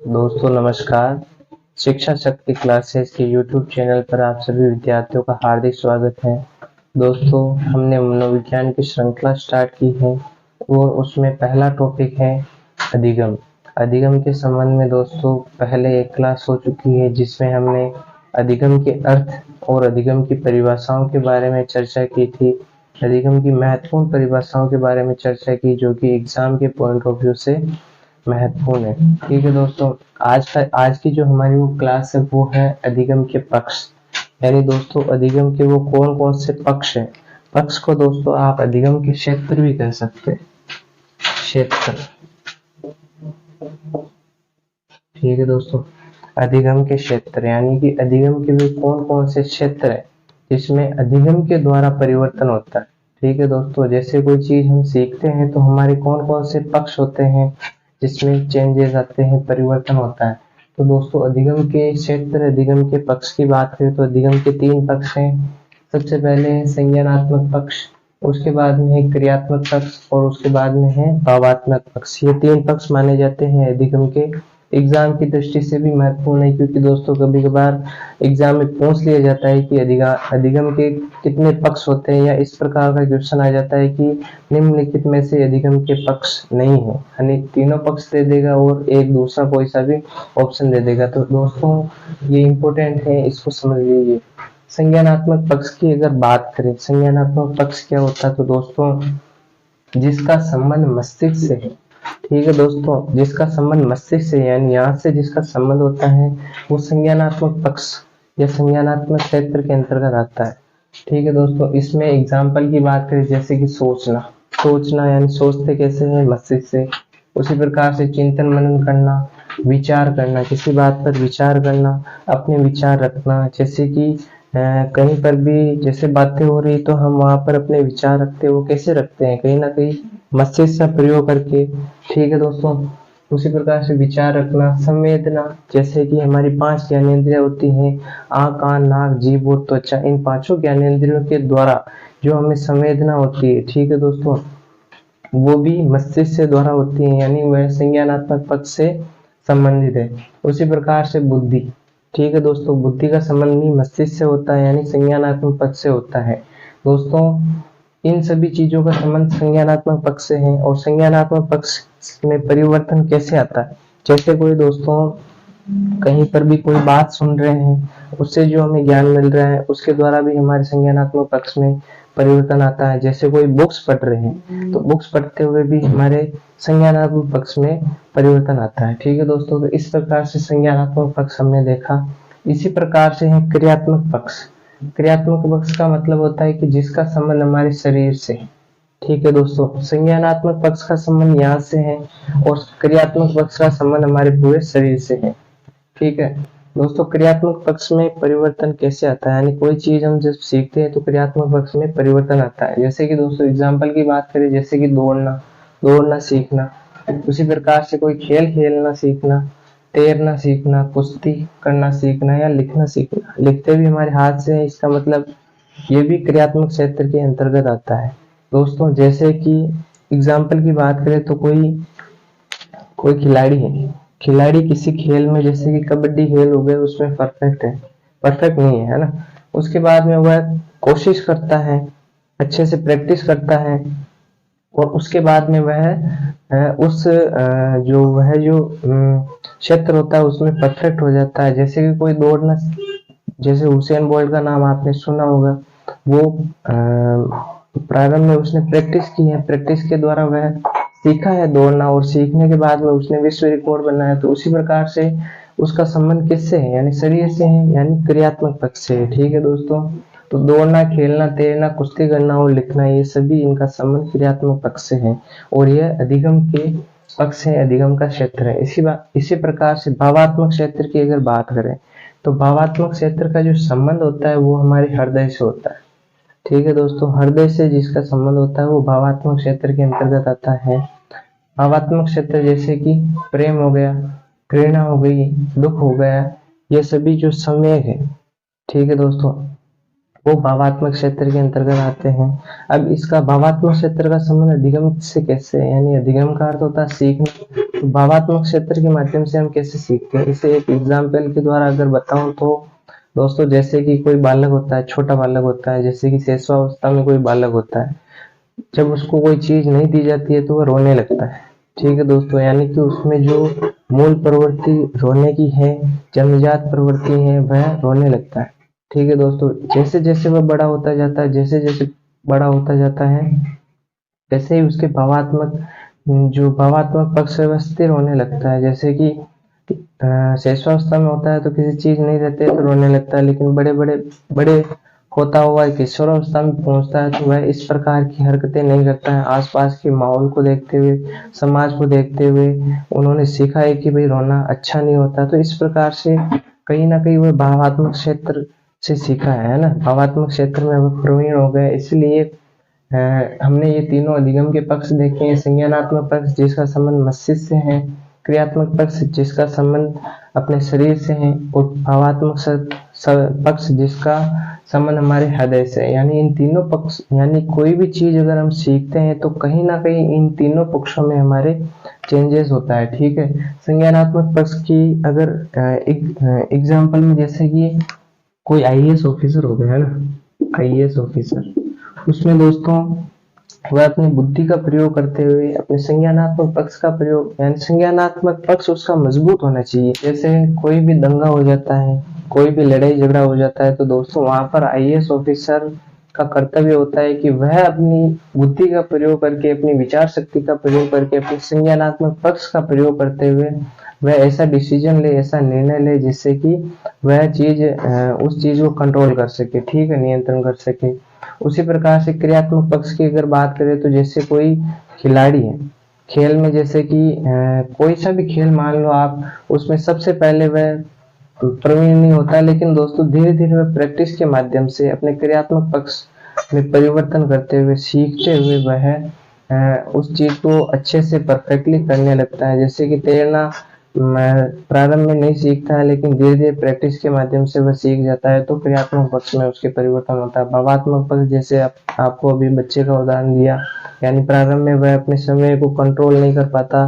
दोस्तों नमस्कार। शिक्षा शक्ति क्लासेस के यूट्यूब चैनल पर आप सभी विद्यार्थियों का हार्दिक स्वागत है। दोस्तों हमने मनोविज्ञान की श्रृंखला स्टार्ट की है और उसमें पहला टॉपिक है अधिगम। अधिगम के संबंध में दोस्तों पहले एक क्लास हो चुकी है जिसमें हमने अधिगम के अर्थ और अधिगम की परिभाषाओं के बारे में चर्चा की थी। अधिगम की महत्वपूर्ण परिभाषाओं के बारे में चर्चा की जो कि एग्जाम के पॉइंट ऑफ व्यू से महत्वपूर्ण है। ठीक है दोस्तों, आज की जो हमारी वो क्लास है वो है अधिगम के पक्ष। यानी दोस्तों अधिगम के वो कौन कौन से पक्ष हैं। पक्ष को दोस्तों आप अधिगम के क्षेत्र भी कह सकते हैं। क्षेत्र, ठीक है दोस्तों, अधिगम के क्षेत्र यानी कि अधिगम के भी कौन कौन से क्षेत्र है जिसमें अधिगम के द्वारा परिवर्तन होता है। ठीक है दोस्तों, जैसे कोई चीज हम सीखते हैं तो हमारे कौन कौन से पक्ष होते हैं जिसमें चेंजेस आते हैं, परिवर्तन होता है। तो दोस्तों अधिगम के क्षेत्र, अधिगम के पक्ष की बात करें तो अधिगम के 3 पक्ष हैं। सबसे पहले है संज्ञानात्मक पक्ष, उसके बाद में है क्रियात्मक पक्ष और उसके बाद में है भावात्मक पक्ष। ये 3 पक्ष माने जाते हैं अधिगम के। एग्जाम की दृष्टि से भी महत्वपूर्ण है क्योंकि दोस्तों कभी कभार एग्जाम में पूछ लिया जाता है कि अधिगम के कितने पक्ष होते हैं, या इस प्रकार का क्वेश्चन आ जाता है कि निम्नलिखित में से अधिगम के पक्ष नहीं है, यानी तीनों पक्ष दे देगा और एक दूसरा कोई सा भी ऑप्शन दे देगा। तो दोस्तों ये इंपॉर्टेंट है, इसको समझ लीजिए। संज्ञानात्मक पक्ष की अगर बात करें, संज्ञानात्मक पक्ष क्या होता है तो दोस्तों जिसका संबंध मस्तिष्क से है। ठीक है दोस्तों, जिसका संबंध मस्तिष्क से यानी यहाँ से जिसका संबंध होता है वो संज्ञानात्मक पक्ष या संज्ञानात्मक क्षेत्र के अंतर्गत आता है। ठीक है दोस्तों, इसमें एग्जाम्पल की बात करें जैसे कि सोचना, सोचना यानी सोचते कैसे हैं, मस्तिष्क से। उसी प्रकार से चिंतन मनन करना, विचार करना, किसी बात पर विचार करना, अपने विचार रखना, जैसे कि कहीं पर भी जैसे बातें हो रही तो हम वहां पर अपने विचार रखते हैं, वो कैसे रखते हैं, कहीं ना कहीं मस्तिष्क का प्रयोग करके। ठीक है दोस्तों, उसी प्रकार से विचार रखना, संवेदना, जैसे कि हमारी 5 ज्ञानेंद्रियां होती हैं, आँख, कान, नाक, जीभ और त्वचा। इन 5 ज्ञानेंद्रियों के द्वारा जो हमें संवेदना होती है, ठीक है दोस्तों, वो भी मस्तिष्क से द्वारा होती है, यानी वह संज्ञानात्मक पक्ष से संबंधित है। उसी प्रकार से बुद्धि, ठीक है दोस्तों, बुद्धि का संबंध भी मस्तिष्क से होता है, यानी संज्ञानात्मक पक्ष से होता है। दोस्तों इन सभी चीजों का संबंध संज्ञानात्मक पक्ष से है। और संज्ञानात्मक पक्ष में परिवर्तन कैसे आता है, जैसे कोई दोस्तों कहीं पर भी कोई बात सुन रहे हैं, उससे जो हमें ज्ञान मिल रहा है उसके द्वारा भी हमारे संज्ञानात्मक पक्ष में परिवर्तन आता है। जैसे कोई बुक्स पढ़ रहे हैं तो बुक्स पढ़ते हुए भी हमारे संज्ञानात्मक पक्ष में परिवर्तन आता है। ठीक है दोस्तों, तो इस प्रकार से संज्ञानात्मक पक्ष हमने देखा। इसी प्रकार से है क्रियात्मक पक्ष। क्रियात्मक पक्ष का मतलब होता है कि जिसका संबंध हमारे शरीर से है। ठीक है दोस्तों, संज्ञानात्मक पक्ष का संबंध यहाँ से है और क्रियात्मक पक्ष का संबंध हमारे पूरे शरीर से है। ठीक है दोस्तों, क्रियात्मक पक्ष में परिवर्तन कैसे आता है, यानी कोई चीज हम जब सीखते हैं तो क्रियात्मक पक्ष में परिवर्तन आता है। जैसे कि दोस्तों एग्जांपल की बात करें, जैसे कि दौड़ना सीखना, उसी प्रकार से कोई खेल खेलना सीखना, तैरना सीखना, कुश्ती करना सीखना या लिखना सीखना। लिखते भी हमारे हाथ से है, इसका मतलब ये भी क्रियात्मक क्षेत्र के अंतर्गत आता है। दोस्तों जैसे कि एग्जाम्पल की बात करें तो कोई खिलाड़ी है, खिलाड़ी किसी खेल में जैसे कि कबड्डी खेल हो गए उसमें परफेक्ट है, परफेक्ट नहीं है ना, उसके बाद में वह कोशिश करता है, अच्छे से प्रैक्टिस करता है और उसके बाद में वह जो क्षेत्र होता है उसमें परफेक्ट हो जाता है। जैसे कि कोई दौड़ना, जैसे हुसैन बोल्ट का नाम आपने सुना होगा, वो प्रारंभ में उसने प्रैक्टिस की है, प्रैक्टिस के द्वारा वह सीखा है दौड़ना और सीखने के बाद में उसने विश्व रिकॉर्ड बनाया। तो उसी प्रकार से उसका संबंध किससे है, यानी शरीर से है, यानी क्रियात्मक पक्ष से है। ठीक है दोस्तों, तो दौड़ना, खेलना, तैरना, कुश्ती करना और लिखना, ये सभी इनका संबंध क्रियात्मक पक्ष से है और यह अधिगम के पक्ष है, अधिगम का क्षेत्र है। इसी प्रकार से भावात्मक क्षेत्र की अगर बात करें तो भावात्मक क्षेत्र का जो संबंध होता है वो हमारे हृदय से होता है। ठीक है दोस्तों, हृदय से जिसका संबंध होता है वो भावात्मक क्षेत्र के अंतर्गत आता है। भावात्मक क्षेत्र जैसे कि प्रेम हो गया, घृणा हो गई, दुख हो गया, ये सभी जो संवेग है, ठीक है दोस्तों, वो भावात्मक क्षेत्र के अंतर्गत आते हैं। अब इसका भावात्मक क्षेत्र का संबंध अधिगम से कैसे है, यानी अधिगम का अर्थ होता है सीखना, तो भावात्मक क्षेत्र के माध्यम से हम कैसे सीखते हैं, इसे एक एग्जाम्पल के द्वारा अगर बताऊं तो दोस्तों, जैसे कि कोई बालक होता है, छोटा बालक होता है, जैसे कि शैशवावस्था में कोई बालक होता है, जब उसको कोई चीज नहीं दी जाती है तो वह रोने लगता है। ठीक है दोस्तों, यानी कि उसमें जो मूल प्रवृत्ति रोने की है, जन्मजात प्रवृत्ति है, वह रोने लगता है। ठीक है दोस्तों, जैसे जैसे वह बड़ा होता जाता है, जैसे जैसे बड़ा होता जाता है, वैसे ही उसके भावात्मक जो भावात्मक पक्ष है वह स्थिर होने लगता है। जैसे कि शैशवावस्था में होता है तो किसी चीज नहीं रहते तो रोने लगता है, लेकिन बड़े होता हुआ किशोरावस्था में पहुंचता है तो वह इस प्रकार की हरकतें नहीं करता है। आसपास के माहौल को देखते हुए, समाज को देखते हुए उन्होंने सीखा है कि भाई रोना अच्छा नहीं होता, तो इस प्रकार से कहीं ना कहीं वह भावात्मक क्षेत्र से सीखा है ना, भावात्मक क्षेत्र में वह प्रवीण हो गया। इसलिए हमने ये तीनों अधिगम के पक्ष देखे हैं। संज्ञानात्मक पक्ष जिसका संबंध मस्तिष्क से है, क्रियात्मक पक्ष जिसका संबंध अपने शरीर से है, और भावात्मक पक्ष जिसका संबंध हमारे हृदय से है। यानी इन तीनों पक्ष, यानी कोई भी चीज अगर हम सीखते हैं तो कहीं ना कहीं इन तीनों पक्षों में हमारे चेंजेस होता है। ठीक है, संज्ञानात्मक पक्ष की अगर एग्जाम्पल में, जैसे कि कोई आईएएस ऑफिसर हो गया है ना, आईएएस ऑफिसर, उसमें दोस्तों वह अपनी बुद्धि का प्रयोग करते हुए अपने संज्ञानात्मक पक्ष का प्रयोग, यानी संज्ञानात्मक पक्ष उसका मजबूत होना चाहिए। जैसे कोई भी दंगा हो जाता है, कोई भी लड़ाई झगड़ा हो जाता है, तो दोस्तों वहां पर आईएएस ऑफिसर का कर्तव्य होता है कि वह अपनी बुद्धि का प्रयोग करके, अपनी विचार शक्ति का प्रयोग करके, अपने संज्ञानात्मक पक्ष का प्रयोग करते हुए वह ऐसा डिसीजन ले, ऐसा निर्णय ले जिससे कि वह चीज उस चीज को कंट्रोल कर सके, ठीक है, नियंत्रण कर सके। उसी प्रकार से क्रियात्मक पक्ष की अगर बात करें तो जैसे कोई खिलाड़ी है, खेल में जैसे कि कोई सा भी खेल मान लो आप, उसमें सबसे पहले वह प्रवीण नहीं होता, लेकिन दोस्तों धीरे धीरे वह प्रैक्टिस के माध्यम से अपने क्रियात्मक पक्ष में परिवर्तन करते हुए, सीखते हुए वह उस चीज को अच्छे से परफेक्टली करने लगता है। जैसे कि तैरना प्रारंभ में नहीं सीखता है, लेकिन धीरे धीरे प्रैक्टिस के माध्यम से वह सीख जाता है, तो क्रियात्मक पक्ष में उसके परिवर्तन होता है। भावात्मक पक्ष जैसे आपको अभी बच्चे का उदाहरण दिया, यानी प्रारंभ में वह अपने समय को कंट्रोल नहीं कर पाता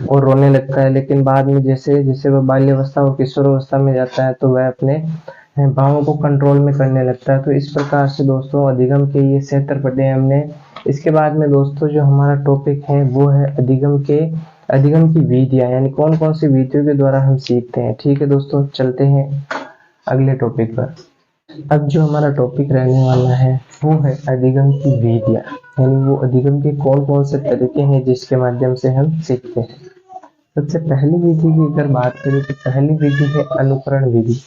और रोने लगता है, लेकिन बाद में जैसे जैसे वह बाल्यावस्था और किशोरावस्था में जाता है तो वह अपने भावों को कंट्रोल में करने लगता है। तो इस प्रकार से दोस्तों अधिगम के ये क्षेत्र पढ़े हमने। इसके बाद में दोस्तों जो हमारा टॉपिक है वो है अधिगम की विधियां, यानी कौन कौन सी विधियों के द्वारा हम सीखते हैं। ठीक है दोस्तों, चलते हैं अगले टॉपिक पर। अब जो हमारा टॉपिक रहने वाला है वो है अधिगम की विधियां, यानी वो अधिगम के कौन कौन से तरीके हैं जिसके माध्यम से हम सीखते हैं। सबसे पहली विधि की अगर बात करें तो पहली विधि है अनुकरण विधि।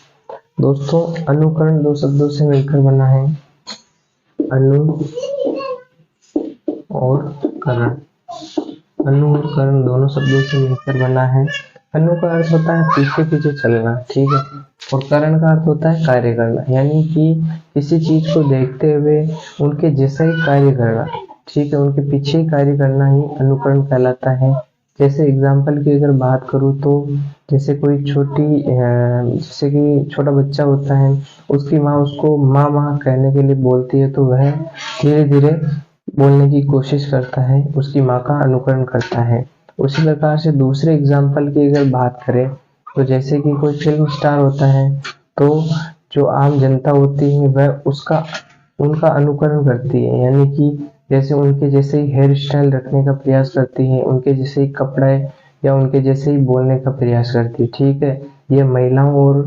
दोस्तों अनुकरण दो शब्दों से मिलकर बना है, अनु और करण। अनु और करण दोनों शब्दों से मिलकर बना है। अनु का अर्थ होता है पीछे पीछे चलना, ठीक है, और करण का अर्थ होता है कार्य करना, यानी कि किसी चीज को देखते हुए उनके जैसा ही कार्य करना, ठीक है, उनके पीछे ही कार्य करना ही अनुकरण कहलाता है। जैसे एग्जाम्पल की अगर बात करूँ तो जैसे कोई जैसे कि छोटा बच्चा होता है, उसकी माँ उसको माँ माँ कहने के लिए बोलती है, तो वह धीरे धीरे बोलने की कोशिश करता है, उसकी माँ का अनुकरण करता है। उसी प्रकार से दूसरे एग्जाम्पल की अगर बात करें तो जैसे कि कोई फिल्म स्टार होता है, तो जो आम जनता होती है वह उनका अनुकरण करती है, यानी कि जैसे उनके जैसे ही हेयर स्टाइल रखने का प्रयास करती है, उनके जैसे ही कपड़े या उनके जैसे ही बोलने का प्रयास करती है। ठीक है, ये महिलाओं और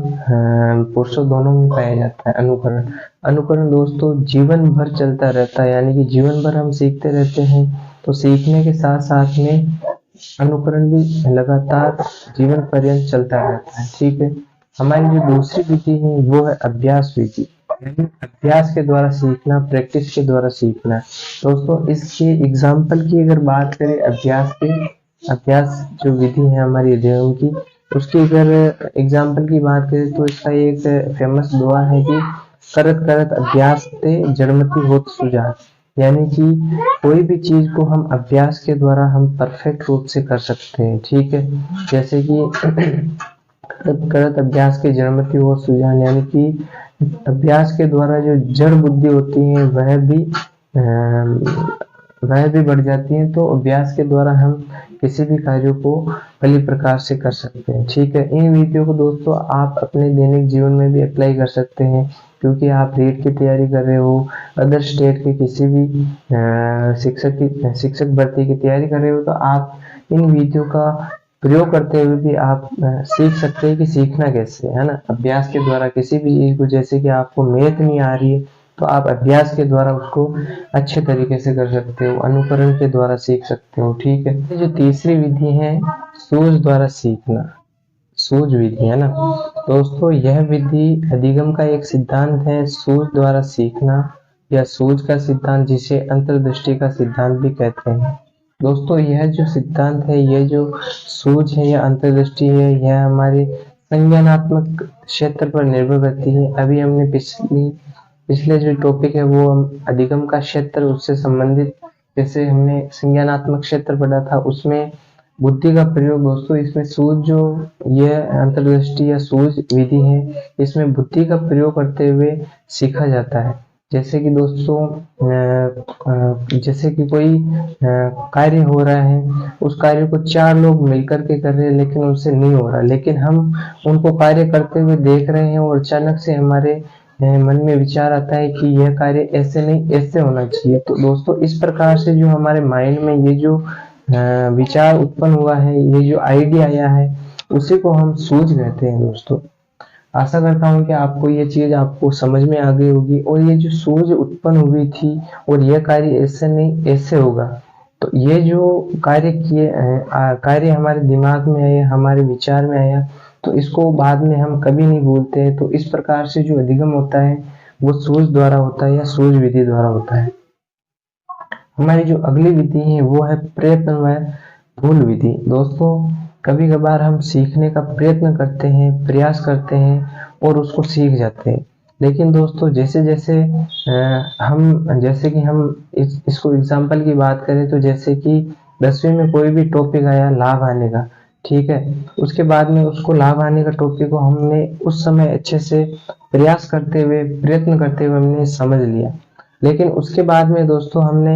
पुरुषों दोनों में पाया जाता है अनुकरण। अनुकरण दोस्तों जीवन भर चलता रहता है, यानी कि जीवन भर हम सीखते रहते हैं, तो सीखने के साथ साथ में अनुकरण भी लगातार जीवन पर्यंत चलता रहता है। ठीक है, हमारी जो दूसरी विधि है वो है अभ्यास विधि, यानी अभ्यास के द्वारा सीखना, प्रैक्टिस के द्वारा सीखना। दोस्तों इसके एग्जाम्पल की अगर बात करें अभ्यास जो विधि है हमारी अध्ययन की, उसकी अगर एग्जाम्पल की बात करें तो इसका एक फेमस दुआ है कि करत करत अभ्यास ते जड़मति होत सुजान, यानी कि कोई भी चीज को हम अभ्यास के द्वारा हम परफेक्ट रूप से कर सकते हैं। ठीक है, जैसे कि करत अभ्यास के जड़मति होत सुजान, यानी कि अभ्यास के द्वारा जो जड़ बुद्धि होती है वह भी वह भी बढ़ जाती है। तो अभ्यास के द्वारा हम किसी भी कार्यों को भली प्रकार से कर सकते हैं। ठीक है, इन विधियों को दोस्तों आप अपने दैनिक जीवन में भी अप्लाई कर सकते हैं, क्योंकि आप रीट की तैयारी कर रहे हो, अदर स्टेट के किसी भी शिक्षक भर्ती की तैयारी कर रहे हो, तो आप इन विधियों का प्रयोग करते हुए भी आप सीख सकते हैं कि सीखना कैसे है ना। अभ्यास के द्वारा किसी भी चीज को, जैसे कि आपको मैथ नहीं आ रही है तो आप अभ्यास के द्वारा उसको अच्छे तरीके से कर सकते हो, अनुकरण के द्वारा सीख सकते हो। ठीक है, ये जो तीसरी विधि है सूझ द्वारा सीखना, सूझ विधि है ना दोस्तों। यह विधि अधिगम का एक सिद्धांत है, सूझ द्वारा सीखना या सूझ का सिद्धांत, जिसे अंतर्दृष्टि का सिद्धांत भी कहते हैं। दोस्तों यह जो सिद्धांत है, यह जो सूझ है या अंतर्दृष्टि है, यह हमारे संज्ञानात्मक क्षेत्र पर निर्भर करती है। अभी हमने पिछले जो टॉपिक है वो हम अधिगम का क्षेत्र, उससे संबंधित जैसे हमने संज्ञानात्मक क्षेत्र पढ़ा था, उसमें बुद्धि का प्रयोग दोस्तों, इसमें सूझ जो यह अंतर्दृष्टि या सूझ विधि है, इसमें बुद्धि का प्रयोग करते हुए सीखा जाता है। जैसे कि दोस्तों जैसे कि कोई कार्य हो रहा है, उस कार्य को 4 लोग मिलकर के कर रहे हैं लेकिन उनसे नहीं हो रहा, लेकिन हम उनको कार्य करते हुए देख रहे हैं और अचानक से हमारे मन में विचार आता है कि यह कार्य ऐसे नहीं ऐसे होना चाहिए। तो दोस्तों इस प्रकार से जो हमारे माइंड में ये जो विचार उत्पन्न हुआ है, ये जो आइडिया आया है, उसी को हम सूझ कहते हैं दोस्तों। आशा करता हूँ कि आपको ये चीज आपको समझ में आ गई होगी। और ये जो सूझ उत्पन्न हुई थी और यह कार्य ऐसे नहीं ऐसे होगा, तो ये जो कार्य किए कार्य हमारे दिमाग में आया, हमारे विचार में आया, तो इसको बाद में हम कभी नहीं भूलते हैं। तो इस प्रकार से जो अधिगम होता है वो सूझ द्वारा होता है या सूझ विधि द्वारा होता है। हमारी जो अगली विधि है वो है प्रयत्न व भूल विधि। दोस्तों कभी कभार हम सीखने का प्रयत्न करते हैं, प्रयास करते हैं और उसको सीख जाते हैं, लेकिन दोस्तों जैसे जैसे जैसे कि हम इसको एग्जाम्पल की बात करें, तो जैसे कि 10वीं में कोई भी टॉपिक आया लाभ आने का, ठीक है, उसके बाद में उसको लाभ आने का टॉपिक को हमने उस समय अच्छे से प्रयास करते हुए, प्रयत्न करते हुए हमने समझ लिया। लेकिन उसके बाद में दोस्तों हमने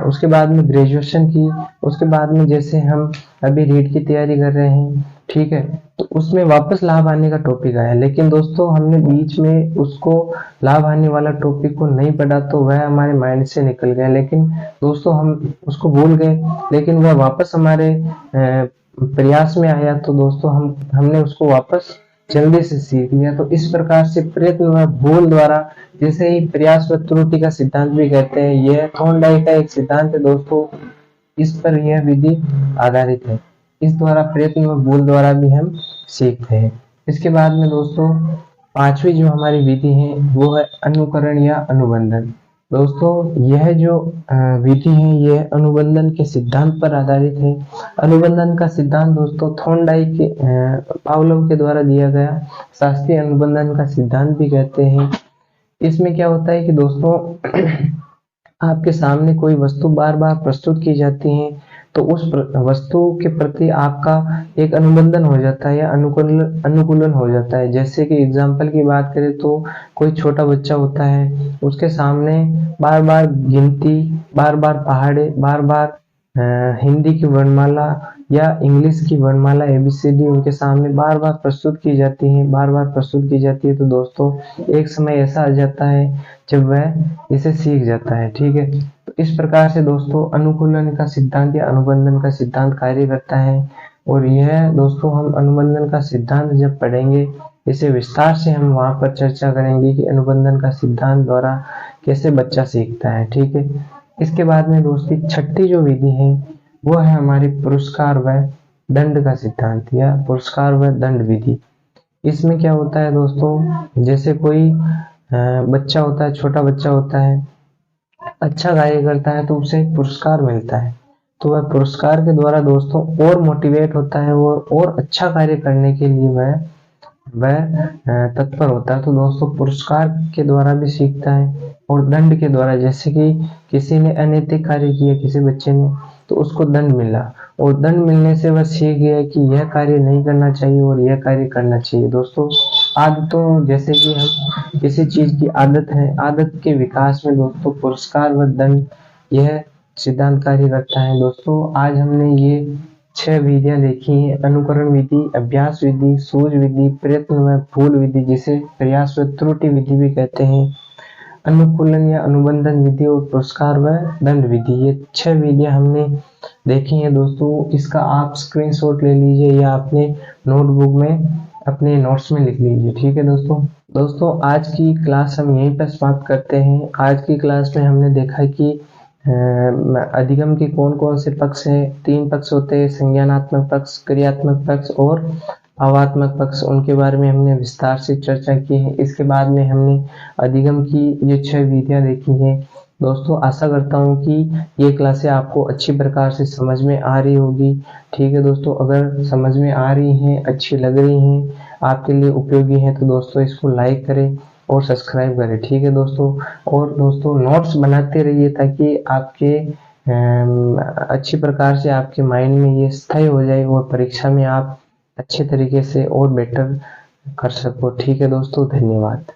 उसके बाद में ग्रेजुएशन की, उसके बाद में जैसे हम अभी रीट की तैयारी कर रहे हैं, ठीक है, तो उसमें वापस लाभ आने का टॉपिक आया, लेकिन दोस्तों हमने बीच में उसको लाभ आने वाला टॉपिक को नहीं पढ़ा, तो वह हमारे माइंड से निकल गया। लेकिन दोस्तों हम उसको भूल गए, लेकिन वह वापस हमारे प्रयास में आया, तो दोस्तों हमने उसको वापस जल्दी से सीख लिया। तो इस प्रकार से प्रयत्न व भूल द्वारा, जिसे ही प्रयास व त्रुटि का सिद्धांत भी कहते हैं, यह थॉर्नडाइक का एक सिद्धांत है दोस्तों, इस पर यह विधि आधारित है। इस द्वारा प्रयत्न व भूल द्वारा भी हम सीखते हैं। इसके बाद में दोस्तों 5वीं जो हमारी विधि है वो है अनुकरण या अनुबंधन। दोस्तों यह जो विधि है यह अनुबंधन के सिद्धांत पर आधारित है। अनुबंधन का सिद्धांत दोस्तों थॉर्नडाइक के पावलोव के द्वारा दिया गया शास्त्रीय अनुबंधन का सिद्धांत भी कहते हैं। इसमें क्या होता है कि दोस्तों आपके सामने कोई वस्तु बार बार प्रस्तुत की जाती है, तो उस वस्तु के प्रति आपका एक अनुबंधन हो जाता है या अनुकूलन हो जाता है। जैसे कि एग्जाम्पल की बात करें तो कोई छोटा बच्चा होता है, उसके सामने बार बार गिनती, बार बार पहाड़े, बार बार हिंदी की वर्णमाला या इंग्लिश की वर्णमाला ABCD उनके सामने बार बार प्रस्तुत की जाती है, बार बार प्रस्तुत की जाती है, तो दोस्तों एक समय ऐसा आ जाता है जब वह इसे सीख जाता है। ठीक है, तो इस प्रकार से दोस्तों अनुकूलन का सिद्धांत या अनुबंधन का सिद्धांत कार्य करता है। और यह दोस्तों हम अनुबंधन का सिद्धांत जब पढ़ेंगे, इसे विस्तार से हम वहां पर चर्चा करेंगे कि अनुबंधन का सिद्धांत द्वारा कैसे बच्चा सीखता है। ठीक है, इसके बाद में दोस्तों 6ठी जो विधि है वो है हमारी पुरस्कार व दंड का सिद्धांत या पुरस्कार व दंड विधि। इसमें क्या होता है दोस्तों, जैसे कोई बच्चा होता है, छोटा बच्चा होता है, अच्छा कार्य करता है तो उसे पुरस्कार मिलता है, तो वह पुरस्कार के द्वारा दोस्तों और मोटिवेट होता है और अच्छा कार्य करने के लिए वह तत्पर होता है। तो दोस्तों पुरस्कार के द्वारा भी सीखता है और दंड के द्वारा, जैसे कि किसी ने अनैतिक कार्य किया किसी बच्चे ने, तो उसको दंड मिला और दंड मिलने से वह सीख गया कि यह कार्य नहीं करना चाहिए और यह कार्य करना चाहिए। दोस्तों आदतों, जैसे कि हम किसी चीज की आदत है, आदत के विकास में दोस्तों पुरस्कार व दंड यह सिद्धांत कार्य करता है। दोस्तों आज हमने ये 6 विधियां देखी हैं, अनुकरण विधि, अभ्यास विधि, सूझ विधि, प्रयत्न व भूल विधि, जिसे प्रयास व त्रुटि विधि भी कहते हैं, अनुकूलन या अनुबंधन विधि और पुरस्कार व दंड विधि। ये 6 विधियां हमने देखी हैं दोस्तों। इसका आप स्क्रीनशॉट ले लीजिए या अपने नोटबुक में अपने नोट्स में लिख लीजिए। ठीक है दोस्तों आज की क्लास हम यहीं पर समाप्त करते हैं। आज की क्लास में हमने देखा कि अधिगम के कौन कौन से पक्ष हैं। 3 पक्ष होते हैं, संज्ञानात्मक पक्ष, क्रियात्मक पक्ष और भावात्मक पक्ष। उनके बारे में हमने विस्तार से चर्चा की है। इसके बाद में हमने अधिगम की ये 6 विधियां देखी हैं। दोस्तों आशा करता हूँ कि ये क्लासें आपको अच्छी प्रकार से समझ में आ रही होगी। ठीक है दोस्तों, अगर समझ में आ रही हैं, अच्छी लग रही हैं, आपके लिए उपयोगी हैं, तो दोस्तों इसको लाइक करें और सब्सक्राइब करें। ठीक है दोस्तों, और दोस्तों नोट्स बनाते रहिए ताकि आपके अच्छी प्रकार से आपके माइंड में ये स्थायी हो जाए और परीक्षा में आप अच्छे तरीके से और बेटर कर सको। ठीक है दोस्तों, धन्यवाद।